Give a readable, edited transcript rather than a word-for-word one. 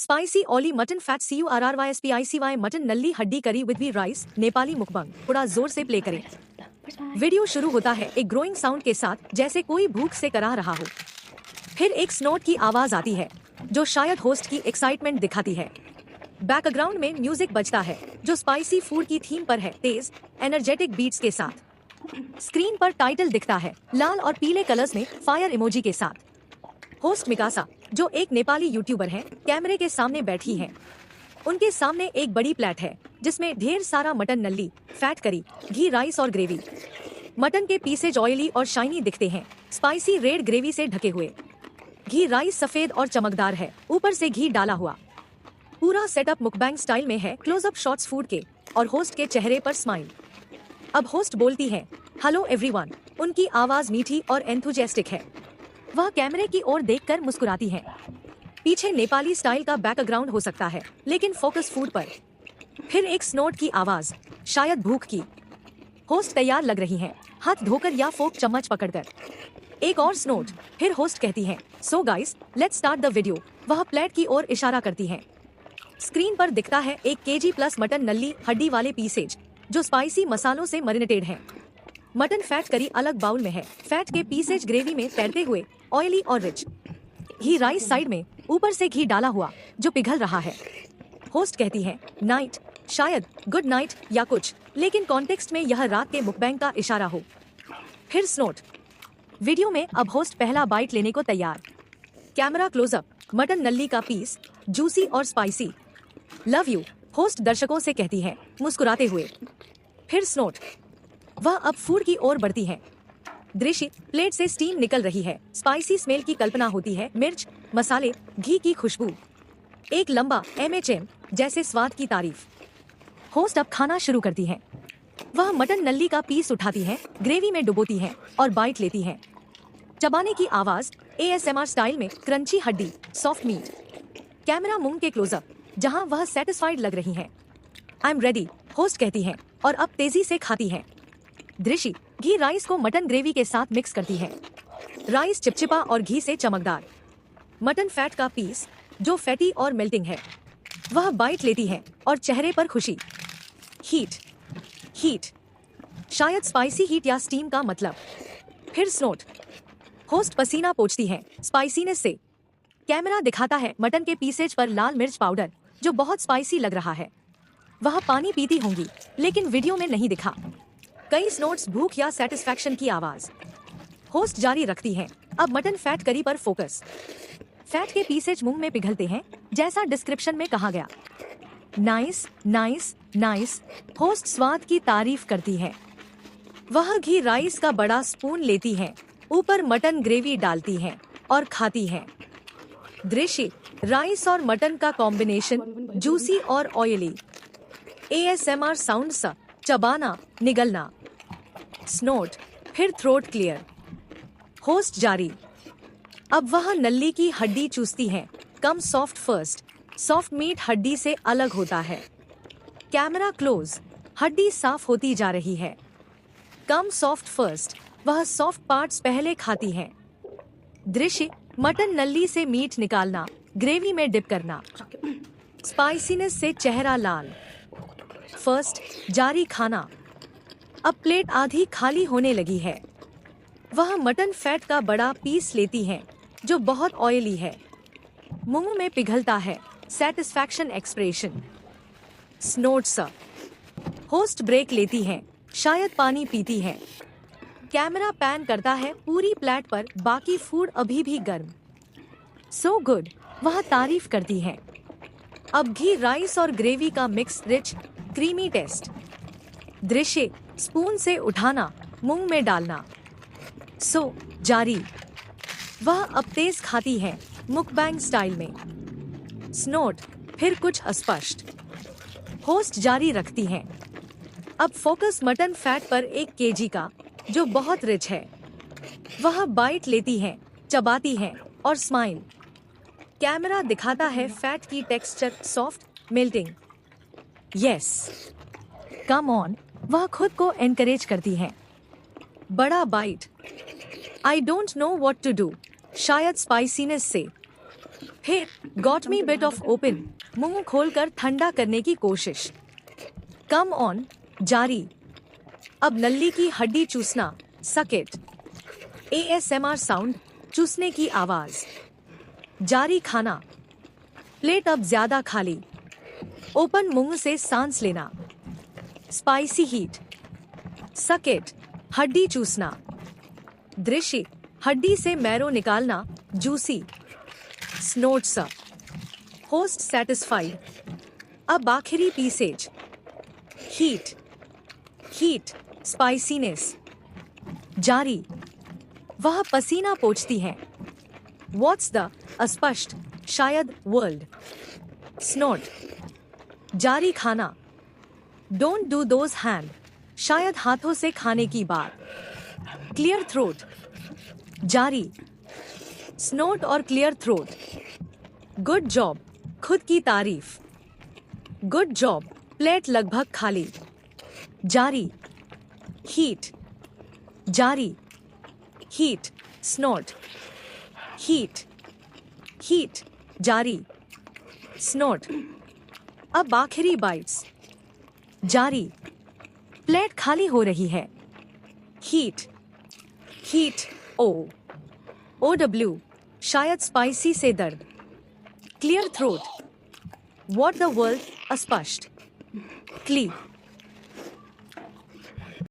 Spicy oily mutton fat CURRYSPICY mutton nalli हड्डी curry with वी rice Nepali mukbang. थोड़ा जोर से प्ले करें। वीडियो शुरू होता है एक ग्रोइंग साउंड के साथ जैसे कोई भूख से कराह रहा हो। फिर एक स्नोट की आवाज आती है जो शायद होस्ट की एक्साइटमेंट दिखाती है। बैकग्राउंड में म्यूजिक बजता है जो स्पाइसी फूड की थीम पर है, तेज एनर्जेटिक बीट्स के साथ। स्क्रीन पर टाइटल दिखता है लाल और पीले कलर्स में फायर इमोजी के साथ। होस्ट मिकासा जो एक नेपाली यूट्यूबर है कैमरे के सामने बैठी हैं। उनके सामने एक बड़ी प्लेट है जिसमें ढेर सारा मटन नल्ली, फैट करी, घी राइस और ग्रेवी। मटन के पीसेज ऑयली और शाइनी दिखते हैं, स्पाइसी रेड ग्रेवी से ढके हुए। घी राइस सफेद और चमकदार है, ऊपर से घी डाला हुआ। पूरा सेटअप मुकबैंग स्टाइल में है, क्लोजअप शॉट्स फूड के और होस्ट के चेहरे पर स्माइल। अब होस्ट बोलती है हेलो एवरीवन। उनकी आवाज मीठी और एंथुजियास्टिक है। वह कैमरे की ओर देखकर मुस्कुराती है। पीछे नेपाली स्टाइल का बैकग्राउंड हो सकता है लेकिन फोकस फूड पर। फिर एक स्नोट की आवाज, शायद भूख की। होस्ट तैयार लग रही हैं, हाथ धोकर या फोक चम्मच पकड़कर। एक और स्नोट, फिर होस्ट कहती हैं so guys let's start the video. वह प्लेट की ओर इशारा करती हैं। स्क्रीन पर दिखता है 1 kg प्लस मटन नल्ली हड्डी वाले पीसेज जो स्पाइसी मसालों से मैरिनेटेड हैं। मटन फैट करी अलग बाउल में है, फैट के पीसेज ग्रेवी में तैरते हुए ऑयली और रिच। घी राइस साइड में, ऊपर से घी डाला हुआ जो पिघल रहा है। होस्ट कहती है नाइट, शायद गुड नाइट या कुछ, लेकिन कॉन्टेक्स्ट में यह रात के मुकबैंग का इशारा हो। फिर स्नोट। वीडियो में अब होस्ट पहला बाइट लेने को तैयार। कैमरा क्लोजअप, मटन नल्ली का पीस जूसी और स्पाइसी। लव यू, होस्ट दर्शकों से कहती है मुस्कुराते हुए। फिर स्नोट। वह अब फूड की ओर बढ़ती है। दृश्य, प्लेट से स्टीम निकल रही है, स्पाइसी स्मेल की कल्पना होती है, मिर्च, मसाले, घी की खुशबू। एक लंबा MHM जैसे स्वाद की तारीफ। होस्ट अब खाना शुरू करती है। वह मटन नल्ली का पीस उठाती है, ग्रेवी में डुबोती है और बाइट लेती है। चबाने की आवाज ASMR स्टाइल में, क्रंची हड्डी, सॉफ्ट मीट। कैमरा मुंह के क्लोजअप जहां वह सेटिस्फाइड लग रही हैं। आई एम रेडी, होस्ट कहती है और अब तेजी से खाती है। दृश्य, घी राइस को मटन ग्रेवी के साथ मिक्स करती है। राइस चिपचिपा और घी से चमकदार। मटन फैट का पीस जो फैटी और मेल्टिंग है। वह बाइट लेती है और चेहरे पर खुशी। हीट, हीट, शायद स्पाइसी हीट या स्टीम का मतलब। फिर स्नोट। होस्ट पसीना पोंछती है स्पाइसीनेस से। कैमरा दिखाता है मटन के पीसेज पर लाल मिर्च पाउडर जो बहुत स्पाइसी लग रहा है। वह पानी पीती होंगी लेकिन वीडियो में नहीं दिखा। कई स्नोट्स, भूख या सेटिस्फैक्शन की आवाज। होस्ट जारी रखती है अब मटन फैट करी पर फोकस। फैट के पीसेज मुंह में पिघलते हैं जैसा डिस्क्रिप्शन में कहा गया। नाइस, नाइस, नाइस, होस्ट स्वाद की तारीफ करती है। वह घी राइस का बड़ा स्पून लेती है, ऊपर मटन ग्रेवी डालती है और खाती है। दृश्य, राइस और मटन का कॉम्बिनेशन, जूसी और ऑयली। ASMR साउंड सा, चबाना, निगलना। स्नोट, फिर थ्रोट क्लियर। होस्ट जारी। अब वह नल्ली की हड्डी चूसती है, कम सॉफ्ट फर्स्ट। सॉफ्ट मीट हड्डी से अलग होता है। कैमरा क्लोज, हड्डी साफ होती जा रही है। कम सॉफ्ट फर्स्ट, वह सॉफ्ट पार्ट्स पहले खाती है। दृश्य, मटन नल्ली से मीट निकालना, ग्रेवी में डिप करना। स्पाइसीनेस से चेहरा लाल। फर्स्ट, जारी खाना। अब प्लेट आधी खाली होने लगी है। वह मटन फैट का बड़ा पीस लेती है जो बहुत ऑयली है। मुंह में पिघलता है, सेटिस्फैक्शन एक्सप्रेशन। स्नोट सा। होस्ट ब्रेक लेती है, शायद पानी पीती है। कैमरा पैन करता है पूरी प्लेट पर, बाकी फूड अभी भी गर्म। सो गुड, वह तारीफ करती है। अब घी राइस और ग्रेवी का मिक्स, रिच क्रीमी टेस्ट। दृश्य, स्पून से उठाना, मुंह में डालना। सो जारी। वह अब तेज खाती है मुकबैंग स्टाइल में। स्नोट, फिर कुछ अस्पष्ट। होस्ट जारी रखती है। अब फोकस मटन फैट पर 1 kg का जो बहुत रिच है। वह बाइट लेती है, चबाती है और स्माइल। कैमरा दिखाता है फैट की texture, soft, melting. Yes, come on, वह खुद को एनकरेज करती है। बड़ा bite. I don't know what to do, शायद स्पाइसीनेस से। फिर got me bit of open, मुंह खोलकर ठंडा करने की कोशिश। कम ऑन, जारी, अब नल्ली की हड्डी चूसना, सकेट। ASMR साउंड, चूसने की आवाज। जारी खाना, प्लेट अब ज्यादा खाली। ओपन, मुंह से सांस लेना। स्पाइसी हीट, सकेट, हड्डी चूसना। दृश्य, हड्डी से मैरो निकालना, जूसी। स्नोट्स, होस्ट सेटिस्फाइड, अब आखिरी पीसेज। Heat, heat, spiciness. जारी, वह पसीना पोंछती है। व्हाट्स द, अस्पष्ट, शायद वर्ल्ड। स्नोट, जारी खाना। डोंट डू दोज हैंड, शायद हाथों से खाने की बात। क्लियर थ्रोट, जारी, स्नोट और क्लियर थ्रोट। गुड जॉब, खुद की तारीफ। गुड जॉब, प्लेट लगभग खाली। जारी, हीट, जारी, हीट, स्नोट, हीट, हीट, जारी, स्नोट, अब आखिरी बाइट्स। जारी, प्लेट खाली हो रही है। हीट, हीट, OW, शायद स्पाइसी से दर्द। Clear throat, what the world, अस्पष्ट। क्ली,